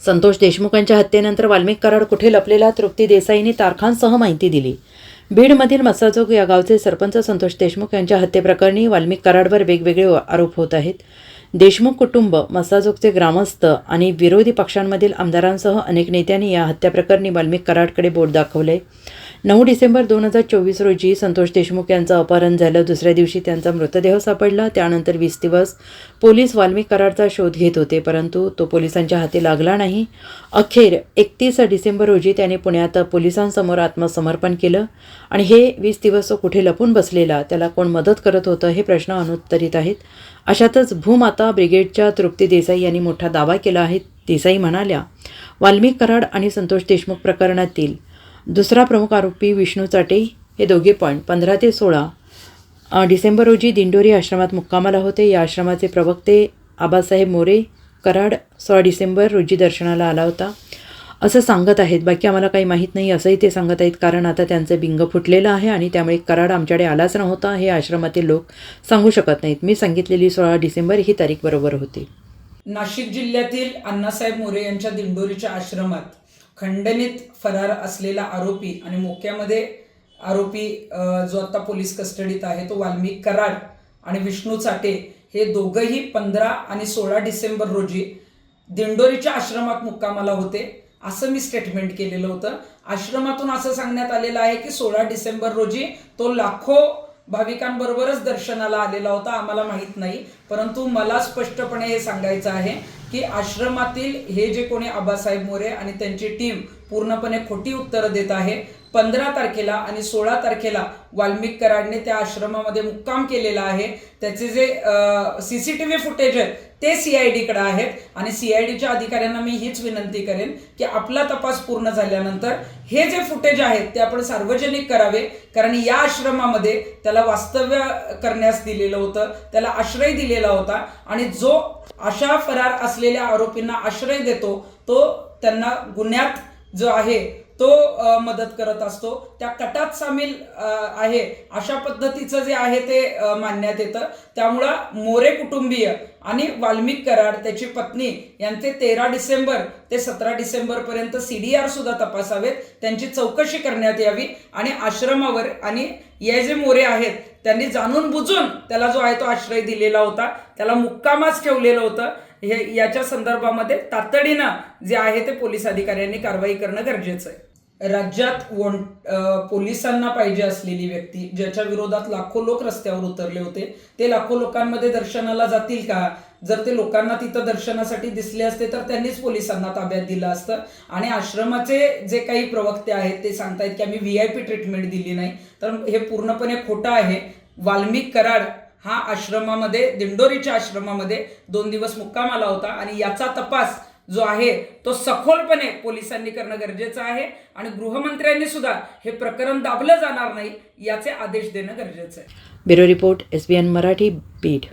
संतोष देशमुखांच्या हत्येनंतर वाल्मिक कराड कुठे लपलेला, तृप्ती देसाईंनी तारखांसह माहिती दिली. बीडमधील मसाजोग या गावचे सरपंच संतोष देशमुख यांच्या हत्येप्रकरणी वाल्मिक कराडवर वेगवेगळे आरोप होत आहेत. देशमुख कुटुंब, मसाजोगचे ग्रामस्थ आणि विरोधी पक्षांमधील आमदारांसह अनेक नेत्यांनी या हत्याप्रकरणी वाल्मिक कराडकडे बोट दाखवले. 9 डिसेंबर 2024 रोजी संतोष देशमुख यांचं अपहरण झालं. दुसऱ्या दिवशी त्यांचा मृतदेह सापडला. त्यानंतर 20 दिवस पोलीस वाल्मिक कराडचा शोध घेत होते, परंतु तो पोलिसांच्या हाती लागला नाही. अखेर 31 डिसेंबर रोजी त्याने पुण्यात पोलिसांसमोर आत्मसमर्पण केलं. आणि हे 20 दिवस तो कुठे लपून बसलेला, त्याला कोण मदत करत होतं, हे प्रश्न अनुत्तरित आहेत. अशातच भूमाता ब्रिगेडच्या तृप्ती देसाई यांनी मोठा दावा केला आहे. देसाई म्हणाल्या, वाल्मिक कराड आणि संतोष देशमुख प्रकरणातील दुसरा प्रमुख आरोपी विष्णू चाटे हे दोघे पण 15 ते 16 डिसेंबर रोजी दिंडोरी आश्रमात मुक्कामाला होते. या आश्रमाचे प्रवक्ते आबासाहेब मोरे कराड 16 डिसेंबर रोजी दर्शनाला आला होता असं सांगत आहेत. बाकी आम्हाला काही माहीत नाही असंही ते सांगत आहेत, कारण आता त्यांचं बिंग फुटलेलं आहे आणि त्यामुळे कराड आमच्याकडे आलाच नव्हता हे आश्रमातील लोक सांगू शकत नाहीत. मी सांगितलेली 16 डिसेंबर ही तारीख बरोबर होती. नाशिक जिल्ह्यातील अण्णासाहेब मोरे यांच्या दिंडोरीच्या आश्रमात खंडणीत फरार असलेला आरोपी आणि मोक्यामध्ये आरोपी जो आता पोलीस कस्टडीत आहे तो वाल्मिक कराड आणि विष्णू चाटे हे दोघंही 15 आणि 16 डिसेंबर रोजी दिंडोरीच्या आश्रमात मुक्कामाला होते असं मी स्टेटमेंट केलेलं होतं. आश्रमातून असं सांगण्यात आलेलं आहे की 16 डिसेंबर रोजी तो लाखो भाविकांबरोबरच दर्शनाला आलेला होता. आम्हाला माहीत नाही, परंतु मला स्पष्टपणे हे सांगायचं आहे की आश्रमातील हे जे कोणी आबासाहेब मोरे आणि त्यांची टीम पूर्णपणे खोटी उत्तरं देत आहे. 15 तारखेला आणि 16 तारखेला वाल्मिक कराडने त्या आश्रमामध्ये मुक्काम केलेला आहे. त्याचे जे CCTV फुटेज आहेत ते CID कडे आहेत आणि CIDच्या अधिकाऱ्यांना मी हीच विनंती करेन की आपला तपास पूर्ण झाल्यानंतर हे जे फुटेज आहेत ते आपण सार्वजनिक करावे, कारण या आश्रमामध्ये त्याला वास्तव्य करण्यास दिलेलं होतं, त्याला आश्रय दिलेला होता आणि जो अशा फरार असलेल्या आरोपींना आश्रय देतो तो त्यांना गुन्ह्यात जो आहे तो मदत करत असतो, त्या कटात सामील आहे अशा पद्धतीचं जे आहे ते मानण्यात येतं. त्यामुळं मोरे कुटुंबीय आणि वाल्मिक कराड त्याची पत्नी यांचे 13 डिसेंबर ते 17 डिसेंबर पर्यंत CDR सुद्धा तपासावेत, त्यांची चौकशी करण्यात यावी आणि आश्रमावर आणि हे जे मोरे आहेत त्यांनी जाणून बुजून त्याला जो आहे तो आश्रय दिलेला होता, त्याला मुक्कामाच ठेवलेलं होतं, हे याच्या संदर्भामध्ये तातडीनं जे आहे ते पोलीस अधिकाऱ्यांनी कारवाई करणं गरजेचं आहे. राज्यात पोलिसांना पाहिजे असलेली व्यक्ती ज्याच्या विरोधात लाखो लोक रस्त्यावर उतरले होते, ते लाखो लोकांमध्ये दर्शनाला जातील का? जर ते लोकांना तिथं दर्शनासाठी दिसले असते तर त्यांनीच पोलिसांना ताब्यात दिलं असतं. आणि आश्रमाचे जे काही प्रवक्ते आहेत ते सांगतायत की आम्ही VIP ट्रीटमेंट दिली नाही, तर हे पूर्णपणे खोटं आहे. वाल्मिक कराड हा आश्रमामध्ये, दिंडोरीच्या आश्रमामध्ये 2 दिवस मुक्कामाला होता आणि याचा तपास जो आहे तो सखोलपणे पोलिसांनी करणं गरजेचं आहे आणि गृहमंत्र्यांनी सुद्धा हे प्रकरण दाबलं जाणार नाही याचे आदेश देणं गरजेचं आहे. Bureau report SBN Marathi, Beed.